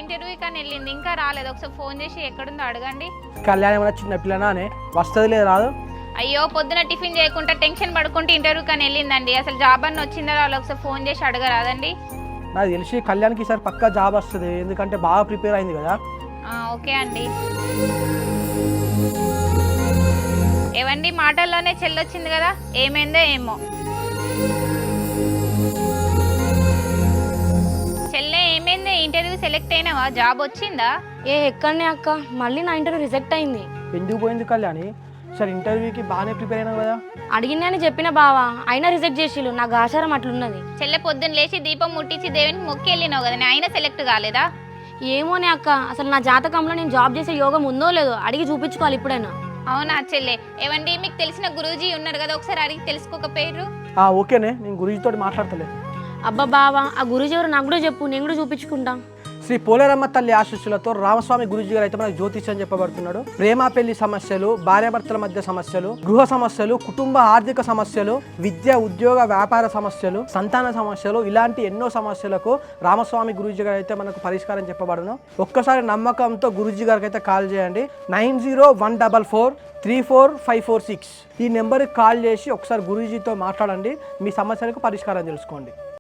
Interview కానీ వెళ్ళింది, ఇంకా రాలేదు. ఒకసారి ఫోన్ చేసి ఎక్కడుందో అడగండి. కళ్యాణ్ ఏమైనా చిన్న పిల్లనా అనే వస్తుంది లేదు రాదు. అయ్యో పొద్దున టిఫిన్ చేయకుండా టెన్షన్ పడుకుంటే ఇంటర్వ్యూ కానీ వెళ్ళిందండి. అసలు జాబ్ అన్న వచ్చిందా రాలేదు, ఒకసారి ఫోన్ చేసి అడగరాదండి. నాకు తెలిసి కళ్యాణ్కి ఈసారి పక్కా జాబ్ వస్తుంది, ఎందుకంటే బాగా ప్రిపేర్ అయింది కదా. ఓకే అండి. ఏవండి మాటల్లోనే చెల్లొచ్చింది కదా, ఏమైందో ఏమో. చెల్లె ఏమైంది, ఇంటర్వ్యూ సెలెక్ట్ అయినావా, జాబ్ వచ్చిందా? ఎక్కడనే అక్క, మళ్ళీ నా ఇంటర్వ్యూ రిజెక్ట్ అయింది. ఎందుకు పోయింది కళ్యాణి? సరే ఇంటర్వ్యూకి బాగానే ప్రిపేర్ అయినావు కదా. అడిగిందని చెప్పిన బావా, అయినా రిజెక్ట్ చేసిళ్ళు. నాకు ఆచారం అట్లున్నది. చెల్లె పొద్దున్న లేచి దీపం ముట్టించి దేవునికి మొక్కి వెళ్ళినావు కదా, అయినా సెలెక్ట్ కాలేదా? ఏమోనే అక్క, అసలు నా జాతకంలో నేను జాబ్ చేసే యోగం ఉందో లేదో అడిగి చూపించుకోవాలి ఇప్పుడైనా. అవునా చెల్లె? ఏవండి మీకు తెలిసిన గురూజీ ఉన్నారు కదా, ఒకసారి అడిగి తెలుసుకోకపోయారు? ఓకేనే, నేను గురుజీతో మాట్లాడతలే. అబ్బా బావా, ఆ గురుజీ ఎవరు నాకు కూడా చెప్పు, నేను కూడా చూపించుకుంటా. శ్రీ పోలేరమ్మ తల్లి ఆశీస్సులతో రామస్వామి గురూజీ గారు అయితే మనకు జ్యోతిష్యం చెప్పబడుతున్నాడు. ప్రేమ పెళ్లి సమస్యలు, భార్యాభర్తల మధ్య సమస్యలు, గృహ సమస్యలు, కుటుంబ ఆర్థిక సమస్యలు, విద్య ఉద్యోగ వ్యాపార సమస్యలు, సంతాన సమస్యలు, ఇలాంటి ఎన్నో సమస్యలకు రామస్వామి గురూజీ గారు అయితే మనకు పరిష్కారం చెప్పబడును. ఒక్కసారి నమ్మకంతో గురూజీ గారికి అయితే కాల్ చేయండి. 9014434546 ఈ నెంబర్కి కాల్ చేసి ఒకసారి గురూజీతో మాట్లాడండి. మీ సమస్యలకు పరిష్కారం తెలుసుకోండి.